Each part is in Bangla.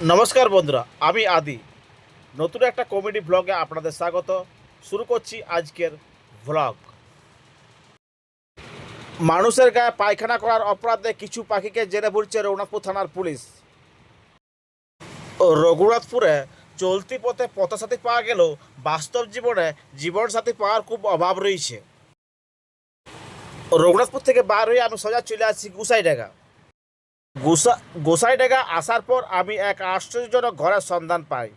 নমস্কার বন্ধুরা, আমি আদি নতুন একটা কমেডি ব্লগে আপনাদের স্বাগত। শুরু করছি আজকের ব্লগ। মানুষের গায়ে পায়খানা করার অপরাধে কিছু পাখিকে জেলে ভরছে রঘুনাথপুর থানার পুলিশ। রঘুনাথপুরে চলতি পথে পথসাথী পাওয়া গেলেও বাস্তব জীবনে জীবনসাথী পাওয়ার খুব অভাব রয়েছে। রঘুনাথপুর থেকে বার হয়ে আমি সোজা চলে আসছি গোসাইডাঙ্গা। গোসাইডাঙ্গা আসার পর আমি এক আশ্চর্যজনক ঘরের সন্ধান পাই।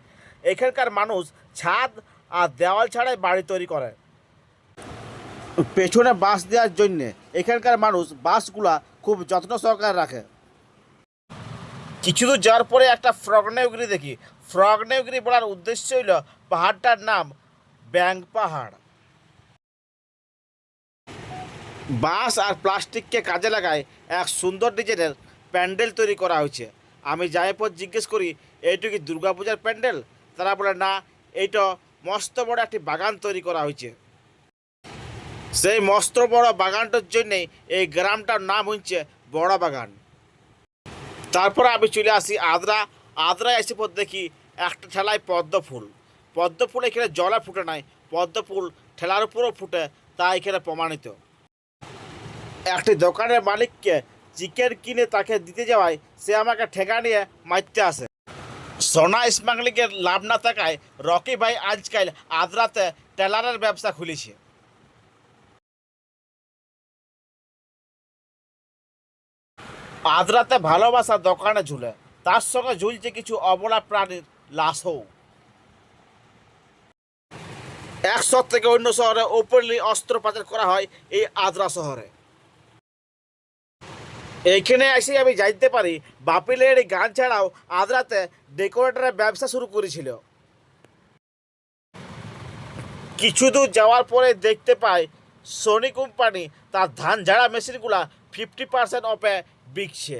এখানকার মানুষ ছাদ আর দেওয়াল ছাড়াই বাড়ি তৈরি করে। পেছনে বাঁশ দেওয়ার জন্যে এখানকার মানুষ বাঁশগুলা খুব যত্ন সহকারে রাখে। কিছু দূর যাওয়ার পরে একটা ফ্রগনেউগিরি দেখি। ফ্রগনেউগিরি বলার উদ্দেশ্য হইল পাহাড়টার নাম ব্যাং পাহাড়। বাঁশ আর প্লাস্টিককে কাজে লাগায় এক সুন্দর ডিজাইনের প্যান্ডেল তৈরি করা হয়েছে। আমি যাই পর জিজ্ঞেস করি, এইটা কি দুর্গাপূজার প্যান্ডেল? তারা বলে না, এইটা মস্ত বড় একটি বাগান তৈরি করা হয়েছে। সেই মস্ত বড় বাগানটার জন্যেই এই গ্রামটার নাম হচ্ছে বড় বাগান। তারপরে আমি চলে আসি আদ্রায় এসে পর দেখি একটা ঠেলায় পদ্ম ফুল এখানে জলে ফুটে নাই, পদ্ম ফুল ঠেলার উপরও ফুটে, তা এখানে প্রমাণিত। একটি দোকানের মালিককে চিকেন কিনে তাকে দিতে যাওয়ায় সে আমাকে ঠেকা নিয়ে মারতে আসে। সোনা স্মাগলিংয়ের লাভ না থাকায় রকি ভাই আজকাল আদ্রাতে টেলারের ব্যবসা খুলেছে। আদ্রাতে ভালোবাসা দোকানে ঝুলে, তার সঙ্গে ঝুলছে কিছু অবলা প্রাণীর লাশও। এক শহর থেকে অন্য শহরে ওপেনলি অস্ত্র পাচার করা হয় এই আদ্রা শহরে। এইখানে এসে আমি জানতে পারি বাপিলের এই গান ছাড়াও আদ্রাতে ডেকোরেটরের ব্যবসা শুরু করেছিল। কিছু দূর যাওয়ার পরে দেখতে পাই সোনি কোম্পানি তার ধান ঝাড়া মেশিনগুলা 50% অফে বিকছে।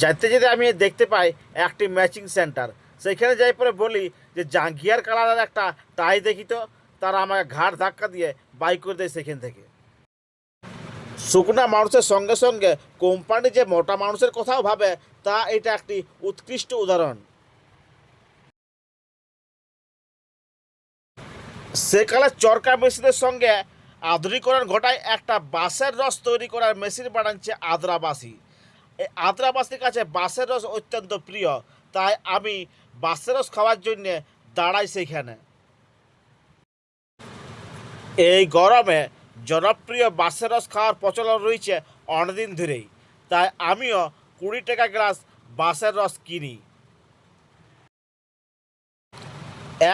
যেতে যেতে আমি দেখতে পাই একটি ম্যাচিং সেন্টার। সেইখানে যাই পরে বলি যে জাঙ্গিয়ার কালারের একটা টাই দেখি তো। তারা আমাকে ঘাড় ধাক্কা দিয়ে বাইক করে দেয় সেখান থেকে। শুকনা মানুষের সঙ্গে সঙ্গে কোম্পানি যে মোটা মানুষের কথাও ভাবে, তা এটা একটি উৎকৃষ্ট উদাহরণ। সেকালে চরকা মেশিনের সঙ্গে আধুনিকরণ ঘটায় একটা বাঁশের রস তৈরি করার মেশিন বানাচ্ছে আদ্রাবাসী। এই আদ্রাবাসীর কাছে বাঁশের রস অত্যন্ত প্রিয়, তাই আমি বাঁশের রস খাওয়ার জন্যে দাঁড়াই সেইখানে। এই গরমে জনপ্রিয় বাঁশের রস খাওয়ার প্রচলন রয়েছে অনেকদিন ধরেই, তাই আমিও 20 টাকা গ্লাস বাঁশের রস কিনি।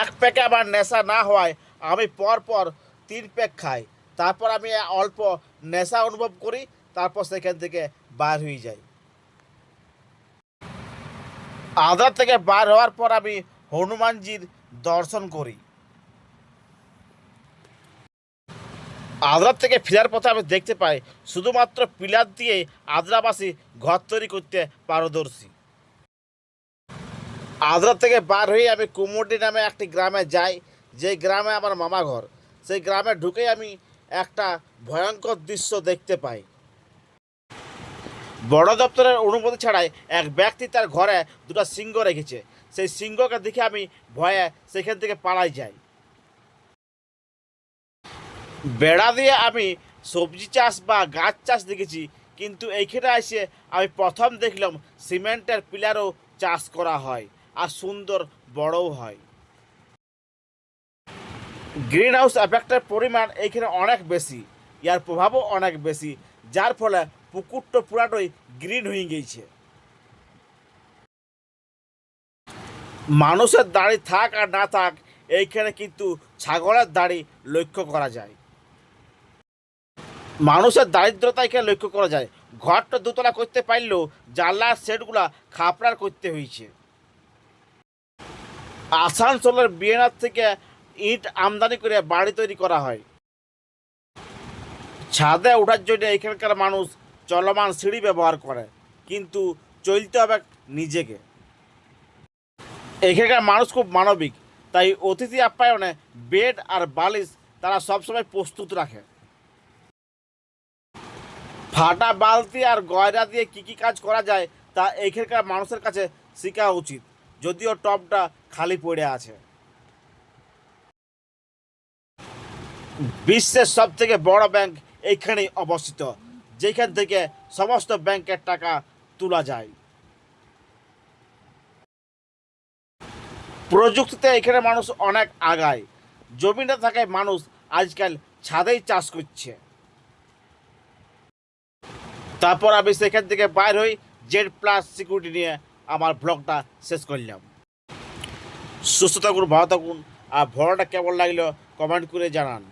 এক প্যাকে আমার নেশা না হওয়ায় আমি পরপর 3 প্যাক খাই। তারপর আমি অল্প নেশা অনুভব করি, তারপর সেখান থেকে বার হয়ে যাই। আদ্রা থেকে বার হওয়ার পর আমি হনুমানজির দর্শন করি। আদ্রা থেকে ফেরার পথে আমি দেখতে পাই শুধুমাত্র পিলার দিয়ে আদ্রাবাসী ঘর তৈরি করতে পারদর্শী। আদ্রা থেকে বার হয়ে আমি কুমুরডি নামে একটি গ্রামে যাই, যে গ্রামে আমার মামা ঘর। সেই গ্রামে ঢুকেই আমি একটা ভয়ঙ্কর দৃশ্য দেখতে পাই। বড় দপ্তরের অনুমতি ছাড়াই এক ব্যক্তি তার ঘরে 2টা সিংহ রেখেছে। সেই সিংহকে দেখে আমি ভয়ে সেখান থেকে পালাই যাই। বেড়া দিয়ে আমি সবজি চাষ বা গাছ চাষ দেখেছি, কিন্তু এইখানে এসে আমি প্রথম দেখলাম সিমেন্টের পিলারও চাষ করা হয়, আর সুন্দর বড়ও হয়। গ্রিন হাউস এফেক্টের পরিমাণ এইখানে অনেক বেশি, ইয়ার প্রভাবও অনেক বেশি, যার ফলে পুকুরটা পুরাটাই গ্রিন হয়ে গিয়েছে। মানুষের দাড়ি থাক আর না থাক, এইখানে কিন্তু ছাগলের দাড়ি লক্ষ্য করা যায়। মানুষের দারিদ্রতা এখানে লক্ষ্য করা যায়। ঘরটা 2তলা করতে পারলেও জানলার সেটগুলা খাপড়ার করতে হয়েছে। আসানসোলের বিয়েনার থেকে ইট আমদানি করে বাড়ি তৈরি করা হয়। ছাদে ওঠার জন্য এখানকার মানুষ চলমান সিঁড়ি ব্যবহার করে, কিন্তু চলতে হবে নিজেকে। এখানকার মানুষ খুব মানবিক, তাই অতিথি আপ্যায়নে বেড আর বালিশ তারা সবসময় প্রস্তুত রাখে। ফাটা বালতি আর গয়রা দিয়ে কী কী কাজ করা যায় তা এইখানকার মানুষের কাছে শেখা উচিত, যদিও টপটা খালি পড়ে আছে। বিশ্বের সব থেকে বড় ব্যাংক এইখানেই অবস্থিত, যেখান থেকে সমস্ত ব্যাংকের টাকা তোলা যায়। প্রযুক্তিতে এখানে মানুষ অনেক আগায়। জমি না থাকায় মানুষ আজকাল ছাদেই চাষ করছে। তারপর আমি সেখান থেকে বাইর হই জেড প্লাস সিকিউরিটি নিয়ে আমার ব্লগটা শেষ করলাম। সুস্থ থাকুন, ভালো থাকুন, আর ভরাটা কেমন লাগলো কমেন্ট করে জানান।